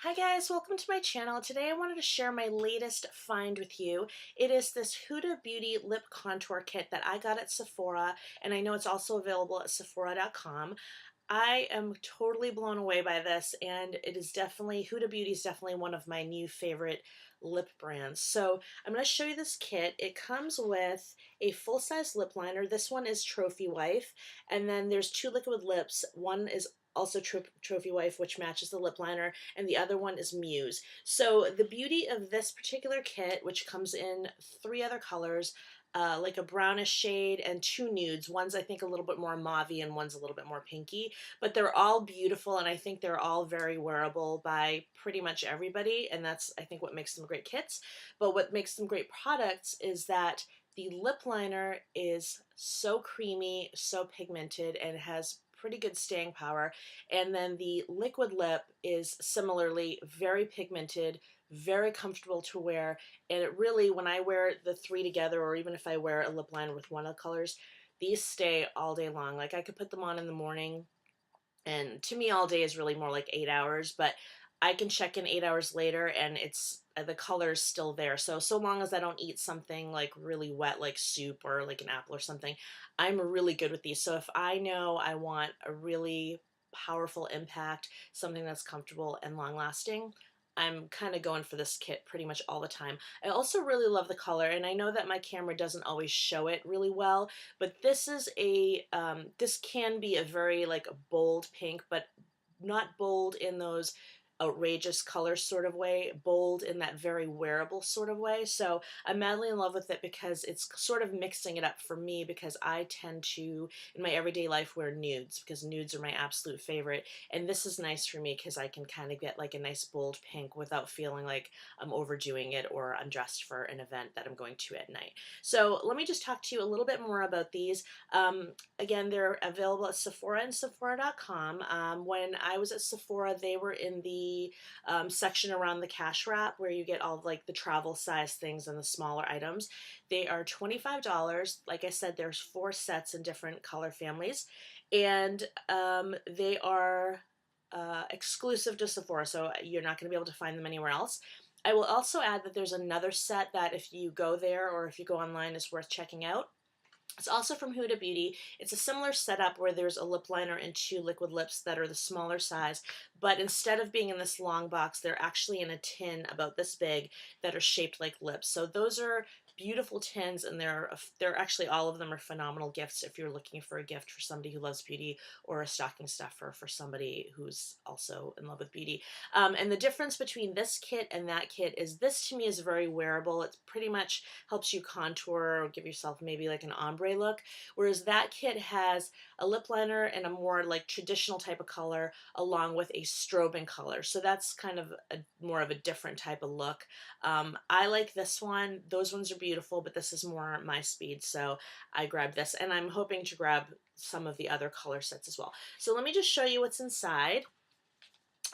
Hi guys, welcome to my channel. Today I wanted to share my latest find with you. It is this Huda Beauty Lip Contour Kit that I got at Sephora, and I know it's also available at Sephora.com. I am totally blown away by this, and it is definitely, Huda Beauty is definitely one of my new favorite lip brands. So I'm going to show you this kit. It comes with a full-size lip liner. This one is Trophy Wife, and then there's two liquid lips. One is also Trophy Wife, which matches the lip liner, and the other one is Muse. So the beauty of this particular kit, which comes in three other colors, like a brownish shade and two nudes. One's I think a little bit more mauvey and one's a little bit more pinky, but they're all beautiful and I think they're all very wearable by pretty much everybody, and that's I think what makes them great kits. But what makes them great products is that the lip liner is so creamy, so pigmented, and has pretty good staying power. And then the liquid lip is similarly very pigmented, very comfortable to wear, and it really, when I wear the three together, or even if I wear a lip liner with one of the colors, these stay all day long. Like I could put them on in the morning, and to me all day is really more like 8 hours, but I can check in 8 hours later and it's the color's still there. So long as I don't eat something like really wet like soup or like an apple or something, I'm really good with these. So if I know I want a really powerful impact, something that's comfortable and long lasting, I'm kind of going for this kit pretty much all the time. I also really love the color, and I know that my camera doesn't always show it really well, but this is this can be a very like a bold pink, but not bold in those outrageous color sort of way, bold in that very wearable sort of way. So I'm madly in love with it because it's sort of mixing it up for me, because I tend to, in my everyday life, wear nudes because nudes are my absolute favorite. And this is nice for me because I can kind of get like a nice bold pink without feeling like I'm overdoing it or I'm dressed for an event that I'm going to at night. So let me just talk to you a little bit more about these. Again, they're available at Sephora and Sephora.com. When I was at Sephora, they were in the section around the cash wrap where you get all of, like the travel size things and the smaller items. They are $25. Like I said, there's 4 sets in different color families, and they are exclusive to Sephora, so you're not going to be able to find them anywhere else. I will also add that there's another set that if you go there or if you go online is worth checking out. It's also from Huda Beauty. It's a similar setup where there's a lip liner and 2 liquid lips that are the smaller size, but instead of being in this long box, they're actually in a tin about this big that are shaped like lips. So those are beautiful tins, and they're actually, all of them are phenomenal gifts if you're looking for a gift for somebody who loves beauty, or a stocking stuffer for somebody who's also in love with beauty. And the difference between this kit and that kit is this to me is very wearable. It pretty much helps you contour or give yourself maybe like an ombre look, whereas that kit has a lip liner and a more like traditional type of color along with a strobing color. So that's kind of more of a different type of look. I like this one. Those ones are beautiful, but this is more my speed, so I grabbed this, and I'm hoping to grab some of the other color sets as well. So let me just show you what's inside.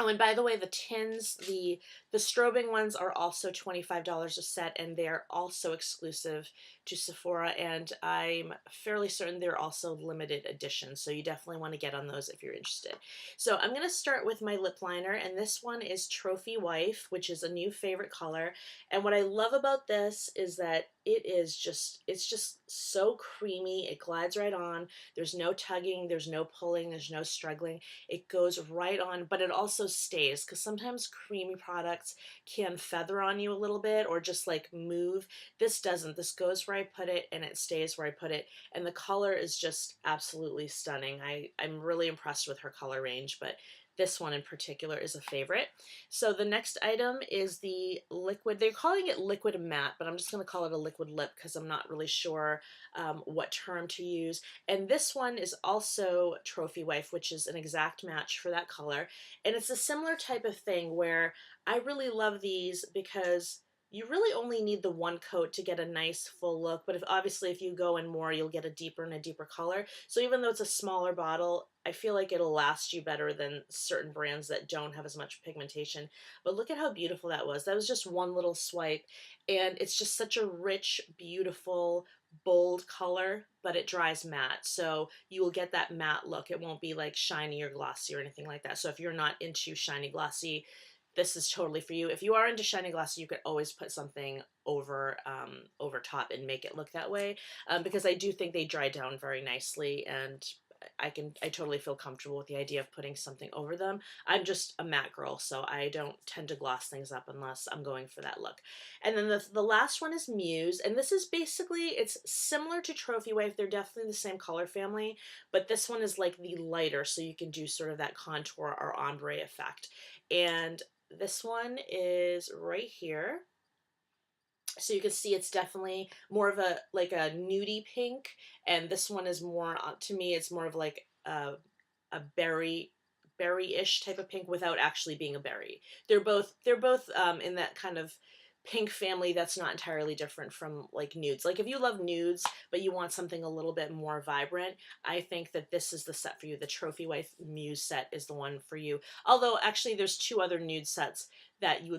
Oh, and by the way, the tins, the strobing ones are also $25 a set, and they're also exclusive to Sephora, and I'm fairly certain they're also limited edition, so you definitely want to get on those if you're interested. So I'm going to start with my lip liner, and this one is Trophy Wife, which is a new favorite color. And what I love about this is that it's just so creamy. It glides right on. There's no tugging, there's no pulling, there's no struggling. It goes right on, but it also stays, because sometimes creamy products can feather on you a little bit or just like move. This doesn't. This goes where I put it and it stays where I put it, and the color is just absolutely stunning. I'm really impressed with her color range, but this one in particular is a favorite. So the next item is the liquid. They're calling it liquid matte, but I'm just going to call it a liquid lip because I'm not really sure what term to use. And this one is also Trophy Wife, which is an exact match for that color. And it's a similar type of thing where I really love these because you really only need the one coat to get a nice full look, but obviously if you go in more, you'll get a deeper and a deeper color. So even though it's a smaller bottle, I feel like it'll last you better than certain brands that don't have as much pigmentation. But look at how beautiful that was. That was just one little swipe, and it's just such a rich, beautiful, bold color, but it dries matte. So you will get that matte look. It won't be like shiny or glossy or anything like that. So if you're not into shiny, glossy, this is totally for you. If you are into shiny glasses, you could always put something over top and make it look that way, because I do think they dry down very nicely, and I totally feel comfortable with the idea of putting something over them. I'm just a matte girl, so I don't tend to gloss things up unless I'm going for that look. And then the last one is Muse, and this is basically, it's similar to Trophy Wife. They're definitely the same color family, but this one is like the lighter, so you can do sort of that contour or ombre effect. And this one is right here. So you can see it's definitely more of a like a nudie pink, and this one is more, to me, it's more of like a berry-ish type of pink without actually being a berry. They're both in that kind of pink family that's not entirely different from like nudes. Like if you love nudes but you want something a little bit more vibrant, I think that this is the set for you. The Trophy Wife Muse set is the one for you. Although actually there's two other nude sets that you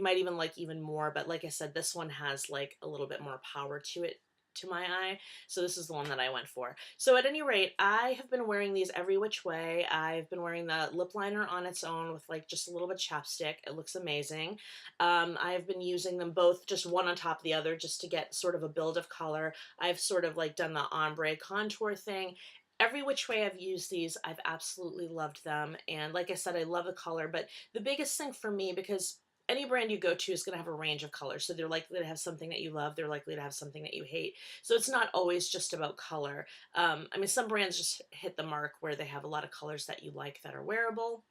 might even like even more, but like I said, this one has like a little bit more power to it, to my eye. So this is the one that I went for. So at any rate, I have been wearing these every which way. I've been wearing the lip liner on its own with like just a little bit of chapstick. It looks amazing. I've been using them both just one on top of the other just to get sort of a build of color. I've sort of like done the ombre contour thing. Every which way I've used these, I've absolutely loved them. And like I said, I love the color, but the biggest thing for me, because any brand you go to is going to have a range of colors. So they're likely to have something that you love. They're likely to have something that you hate. So it's not always just about color. I mean, some brands just hit the mark where they have a lot of colors that you like that are wearable.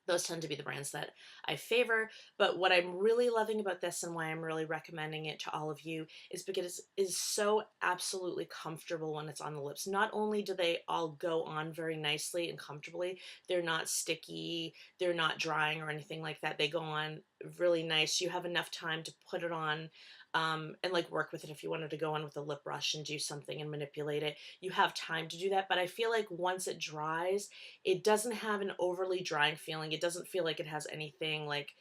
Those tend to be the brands that I favor. But what I'm really loving about this and why I'm really recommending it to all of you is because it is so absolutely comfortable when it's on the lips. Not only do they all go on very nicely and comfortably, they're not sticky, they're not drying or anything like that. They go on really nice. You have enough time to put it on and like work with it. If you wanted to go on with a lip brush and do something and manipulate it, you have time to do that. But I feel like once it dries, it doesn't have an overly drying feeling. It doesn't feel like it has anything like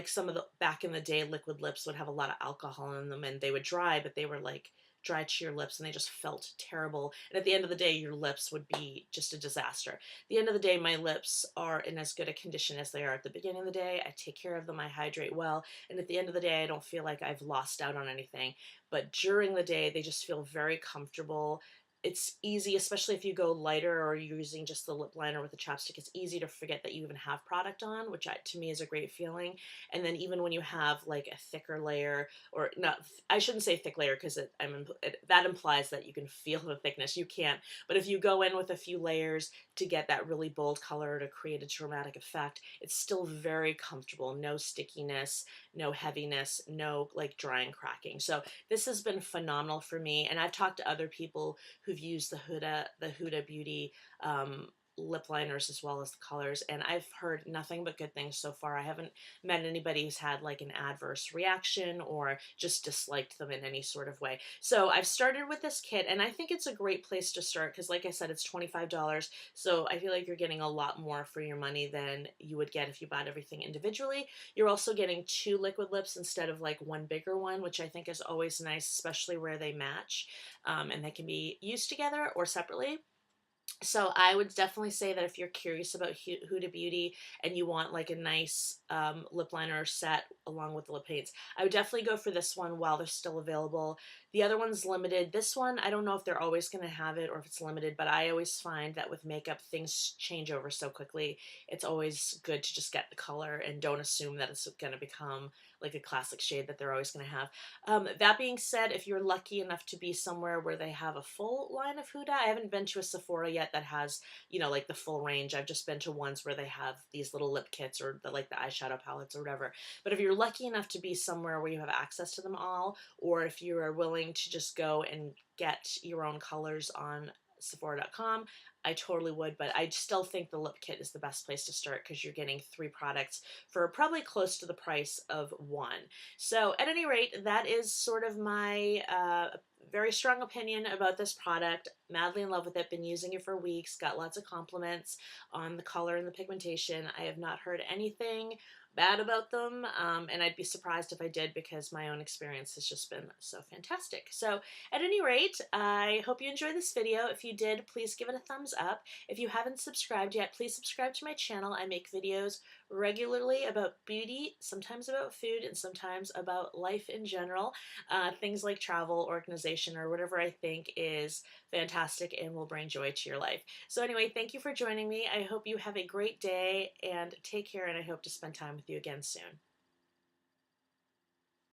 some of the back in the day liquid lips would have a lot of alcohol in them and they would dry, but they were like dry to your lips and they just felt terrible. And at the end of the day, your lips would be just a disaster. At the end of the day, my lips are in as good a condition as they are at the beginning of the day. I take care of them, I hydrate well, and at the end of the day, I don't feel like I've lost out on anything. But during the day, they just feel very comfortable. It's easy, especially if you go lighter or you're using just the lip liner with the chapstick, it's easy to forget that you even have product on, which to me is a great feeling. And then even when you have like a thicker layer, or not, I shouldn't say thick layer because that implies that you can feel the thickness. You can't. But if you go in with a few layers to get that really bold color to create a dramatic effect, it's still very comfortable. No stickiness, no heaviness, no like drying, cracking. So this has been phenomenal for me. And I've talked to other people who've used the Huda Beauty lip liners as well as the colors, and I've heard nothing but good things so far. I haven't met anybody who's had like an adverse reaction or just disliked them in any sort of way. So I've started with this kit, and I think it's a great place to start because like I said, it's $25, so I feel like you're getting a lot more for your money than you would get if you bought everything individually. You're also getting two liquid lips instead of like one bigger one, which I think is always nice, especially where they match, and they can be used together or separately. So I would definitely say that if you're curious about Huda Beauty and you want like a nice lip liner set along with the lip paints, I would definitely go for this one while they're still available. The other one's limited. This one, I don't know if they're always going to have it or if it's limited, but I always find that with makeup, things change over so quickly. It's always good to just get the color and don't assume that it's going to become like a classic shade that they're always going to have. That being said, if you're lucky enough to be somewhere where they have a full line of Huda, I haven't been to a Sephora yet that has, you know, like the full range. I've just been to ones where they have these little lip kits or like the eyeshadow palettes or whatever. But if you're lucky enough to be somewhere where you have access to them all, or if you are willing to just go and get your own colors on Sephora.com, I totally would, but I still think the lip kit is the best place to start because you're getting 3 products for probably close to the price of 1. So at any rate, that is sort of my very strong opinion about this product. Madly in love with it, been using it for weeks, got lots of compliments on the color and the pigmentation. I have not heard anything bad about them, and I'd be surprised if I did because my own experience has just been so fantastic. So at any rate, I hope you enjoyed this video. If you did, please give it a thumbs up. If you haven't subscribed yet, please subscribe to my channel. I make videos regularly about beauty, sometimes about food, and sometimes about life in general. Things like travel, organization, or whatever I think is fantastic and will bring joy to your life. So, anyway, thank you for joining me. I hope you have a great day and take care, and I hope to spend time with you again soon.